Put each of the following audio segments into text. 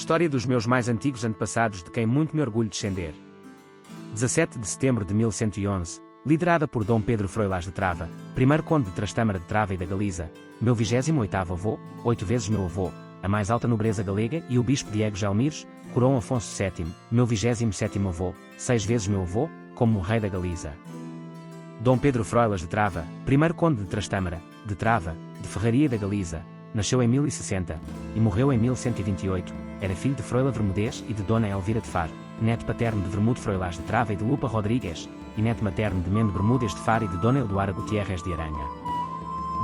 História dos meus mais antigos antepassados de quem muito me orgulho descender. 17 de setembro de 1111, liderada por Dom Pedro Froilaz de Trava, primeiro conde de Trastâmara de Trava e da Galiza, meu 28º avô, 8 vezes meu avô, a mais alta nobreza galega, e o bispo Diego Gelmires, coroou Afonso VII, meu 27º avô, 6 vezes meu avô, como rei da Galiza. Dom Pedro Froilaz de Trava, primeiro conde de Trastâmara, de Trava, de Ferraria e da Galiza, nasceu em 1060 e morreu em 1128. Era filho de Froila Bermudez e de Dona Elvira de Faro, neto paterno de Vermudo Froilaz de Trava e de Lupa Rodrigues, e neto materno de Mendo Bermúdez de Faro e de Dona Eldoara Gutierrez de Aranha.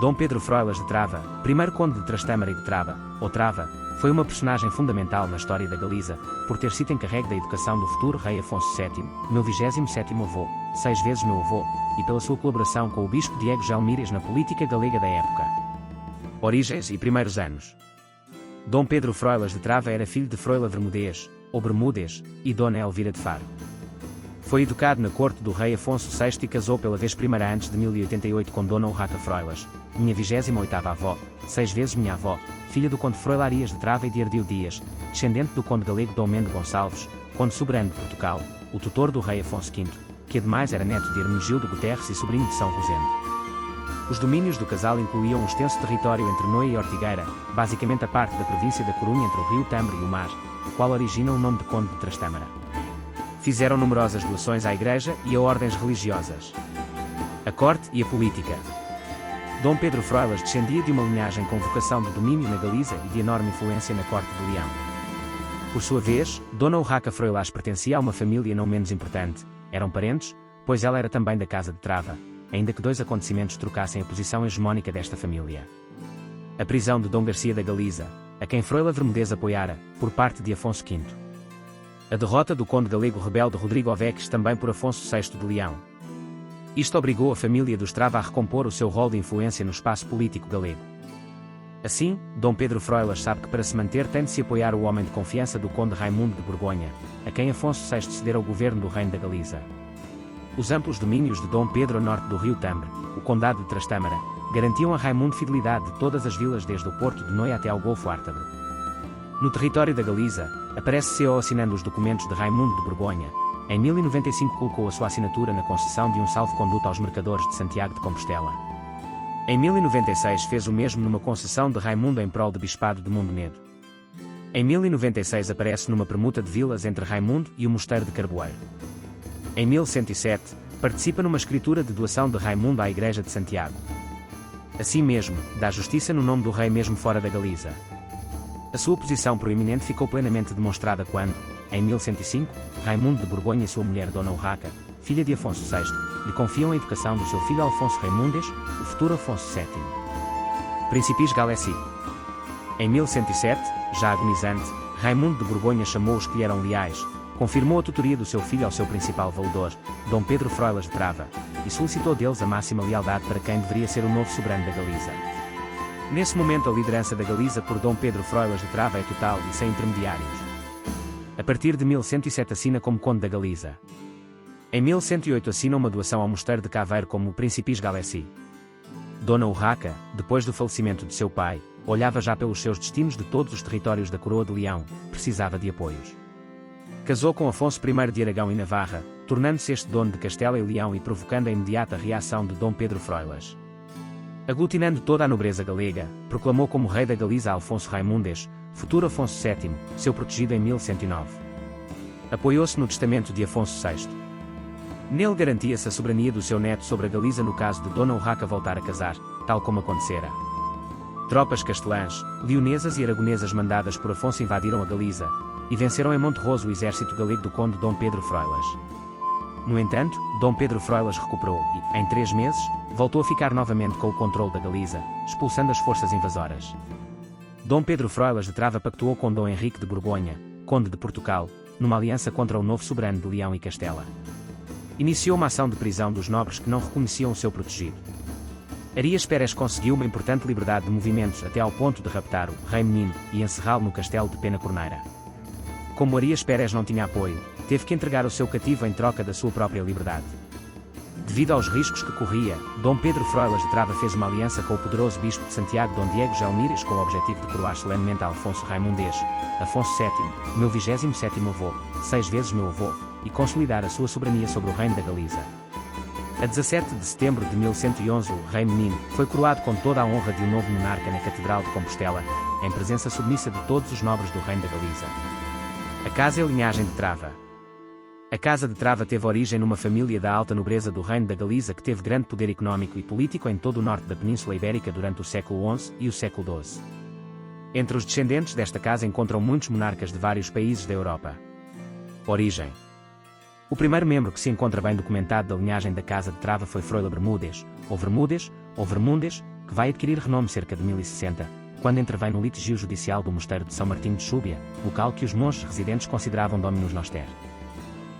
Dom Pedro Froilaz de Trava, primeiro conde de Trastâmara e de Trava, ou Trava, foi uma personagem fundamental na história da Galiza, por ter sido encarregue da educação do futuro rei Afonso VII, meu 27º avô, 6 vezes meu avô, e pela sua colaboração com o bispo Diego Gelmires na política galega da época. Origens e primeiros anos. Dom Pedro Froilaz de Trava era filho de Froila Bermudez, ou Bermúdez, e Dona Elvira de Faro. Foi educado na corte do rei Afonso VI e casou pela vez primeira antes de 1088 com Dona Urraca Froilaz, minha 28ª avó, 6 vezes minha avó, filha do conde Froilarias de Trava e de Ardil Dias, descendente do conde galego Dom Mendo Gonçalves, conde soberano de Portugal, o tutor do rei Afonso V, que ademais era neto de Hermenegildo Guterres e sobrinho de São Rosendo. Os domínios do casal incluíam um extenso território entre Noia e Ortigueira, basicamente a parte da província da Corunha entre o rio Tambre e o mar, o qual origina o nome de Conde de Trastâmara. Fizeram numerosas doações à igreja e a ordens religiosas. A corte e a política. Dom Pedro Froilaz descendia de uma linhagem com vocação de domínio na Galiza e de enorme influência na corte de Leão. Por sua vez, Dona Urraca Froilaz pertencia a uma família não menos importante. Eram parentes, pois ela era também da casa de Trava, ainda que dois acontecimentos trocassem a posição hegemónica desta família. A prisão de Dom Garcia da Galiza, a quem Froila Bermudez apoiara, por parte de Afonso V. A derrota do conde galego rebelde Rodrigo Oveques também por Afonso VI de Leão. Isto obrigou a família dos Trava a recompor o seu rol de influência no espaço político galego. Assim, Dom Pedro Froilaz sabe que para se manter tem de se apoiar o homem de confiança do conde Raimundo de Borgonha, a quem Afonso VI cedera o governo do reino da Galiza. Os amplos domínios de Dom Pedro a norte do rio Tambre, o condado de Trastâmara, garantiam a Raimundo fidelidade de todas as vilas desde o porto de Noia até ao Golfo Ártabro. No território da Galiza, aparece C.O. assinando os documentos de Raimundo de Borgonha. Em 1095 colocou a sua assinatura na concessão de um salvo-conduto aos mercadores de Santiago de Compostela. Em 1096 fez o mesmo numa concessão de Raimundo em prol de Bispado de Mondonedo. Em 1096 aparece numa permuta de vilas entre Raimundo e o Mosteiro de Carboeiro. Em 1107, participa numa escritura de doação de Raimundo à Igreja de Santiago. Assim mesmo, dá justiça no nome do rei mesmo fora da Galiza. A sua posição proeminente ficou plenamente demonstrada quando, em 1105, Raimundo de Borgonha e sua mulher Dona Urraca, filha de Afonso VI, lhe confiam a educação do seu filho Alfonso Raimundes, o futuro Afonso VII. Principis Galessi. Em 1107, já agonizante, Raimundo de Borgonha chamou os que lhe eram leais, confirmou a tutoria do seu filho ao seu principal valedor, Dom Pedro Froilaz de Trava, e solicitou deles a máxima lealdade para quem deveria ser o novo soberano da Galiza. Nesse momento a liderança da Galiza por Dom Pedro Froilaz de Trava é total e sem intermediários. A partir de 1107 assina como Conde da Galiza. Em 1108 assina uma doação ao Mosteiro de Caveiro como Principis Galessi. Dona Urraca, depois do falecimento de seu pai, olhava já pelos seus destinos de todos os territórios da Coroa de Leão, precisava de apoios. Casou com Afonso I de Aragão e Navarra, tornando-se este dono de Castela e Leão e provocando a imediata reação de Dom Pedro Froilaz. Aglutinando toda a nobreza galega, proclamou como rei da Galiza Alfonso Raimundes, futuro Afonso VII, seu protegido em 1109. Apoiou-se no testamento de Afonso VI. Nele garantia-se a soberania do seu neto sobre a Galiza no caso de Dona Urraca voltar a casar, tal como acontecera. Tropas castelãs, leonesas e aragonesas mandadas por Afonso invadiram a Galiza, e venceram em Monterroso o exército galego do conde Dom Pedro Froilaz. No entanto, Dom Pedro Froilaz recuperou e, em 3 meses, voltou a ficar novamente com o controle da Galiza, expulsando as forças invasoras. Dom Pedro Froilaz de Trava pactuou com Dom Henrique de Borgonha, conde de Portugal, numa aliança contra o novo soberano de Leão e Castela. Iniciou uma ação de prisão dos nobres que não reconheciam o seu protegido. Arias Pérez conseguiu uma importante liberdade de movimentos até ao ponto de raptar o rei menino e encerrá-lo no castelo de Pena Corneira. Como Arias Pérez não tinha apoio, teve que entregar o seu cativo em troca da sua própria liberdade. Devido aos riscos que corria, Dom Pedro Froilas de Trava fez uma aliança com o poderoso bispo de Santiago Dom Diego Gelmires com o objetivo de coroar solenemente a Alfonso Raimundês, Afonso VII, meu 27º avô, 6 vezes meu avô, e consolidar a sua soberania sobre o reino da Galiza. A 17 de setembro de 1111 o rei menino foi coroado com toda a honra de um novo monarca na Catedral de Compostela, em presença submissa de todos os nobres do reino da Galiza. A casa e a linhagem de Trava. A Casa de Trava teve origem numa família da alta nobreza do reino da Galiza que teve grande poder económico e político em todo o norte da Península Ibérica durante o século XI e o século XII. Entre os descendentes desta casa encontram muitos monarcas de vários países da Europa. Origem. O primeiro membro que se encontra bem documentado da linhagem da Casa de Trava foi Froila Bermúdez, ou Vermundes, que vai adquirir renome cerca de 1060, quando intervém no litígio judicial do mosteiro de São Martinho de Xúbia, local que os monges residentes consideravam dominus noster.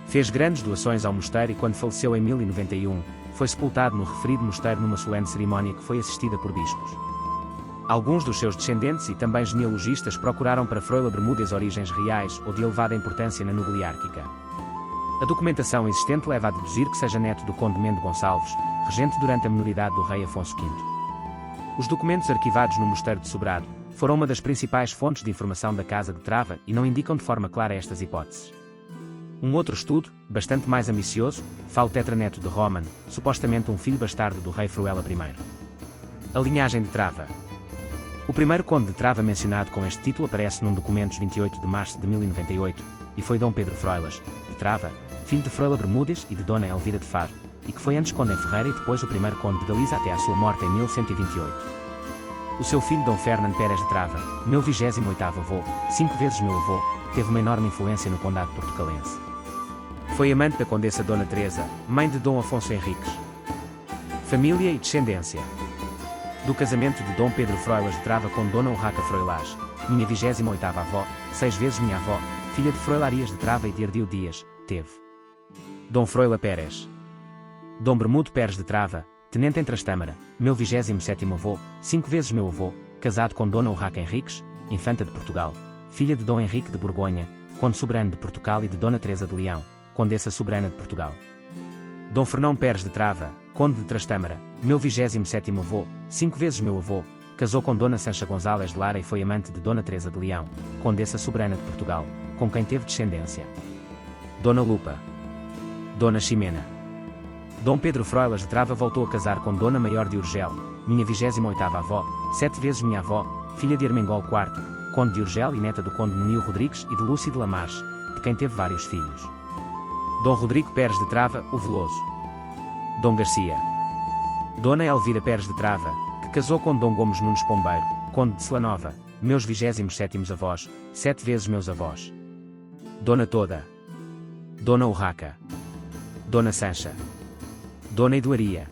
Fez grandes doações ao mosteiro e quando faleceu em 1091, foi sepultado no referido mosteiro numa solene cerimónia que foi assistida por bispos. Alguns dos seus descendentes e também genealogistas procuraram para Froila Bermúdez origens reais ou de elevada importância na nobiliárquica. A documentação existente leva a deduzir que seja neto do conde Mendo Gonçalves, regente durante a minoridade do rei Afonso V. Os documentos arquivados no mosteiro de Sobrado foram uma das principais fontes de informação da Casa de Trava e não indicam de forma clara estas hipóteses. Um outro estudo, bastante mais ambicioso, fala o tetraneto de Roman, supostamente um filho bastardo do rei Fruela I. A linhagem de Trava. O primeiro conde de Trava mencionado com este título aparece num documento de 28 de março de 1098, e foi Dom Pedro Froilas, de Trava, filho de Froila Bermúdez e de Dona Elvira de Faro, e que foi antes conde em Ferreira e depois o primeiro conde de Galiza até à sua morte em 1128. O seu filho Dom Fernando Pérez de Trava, meu 28º avô, 5 vezes meu avô, teve uma enorme influência no condado portucalense. Foi amante da condessa Dona Teresa, mãe de Dom Afonso Henriques. Família e descendência. Do casamento de Dom Pedro Froilas de Trava com Dona Urraca Froilás, minha 28ª avó, 6 vezes minha avó, filha de Froilarias de Trava e de Ardil Dias, teve. Dom Froila Pérez. Dom Bermudo Pérez de Trava, tenente em Trastâmara, meu 27º avô, 5 vezes meu avô, casado com Dona Urraca Henriques, infanta de Portugal, filha de Dom Henrique de Borgonha, conde soberano de Portugal e de Dona Teresa de Leão, condessa soberana de Portugal. Dom Fernão Pérez de Trava, conde de Trastâmara, meu 27º avô, 5 vezes meu avô, casou com Dona Sancha González de Lara e foi amante de Dona Teresa de Leão, condessa soberana de Portugal, com quem teve descendência. Dona Lupa. Dona Ximena. Dom Pedro Froilas de Trava voltou a casar com Dona Maior de Urgel, minha 28ª avó, 7 vezes minha avó, filha de Ermengol IV, conde de Urgel e neta do conde Munil Rodrigues e de Lúcio de Lamarche, de quem teve vários filhos. Dom Rodrigo Pérez de Trava, o Veloso. Dom Garcia. Dona Elvira Pérez de Trava, que casou com Dom Gomes Nunes Pombeiro, conde de Selanova, meus 27º avós, 7 vezes meus avós. Dona Toda. Dona Urraca. Dona Sancha. Dona Eduaria.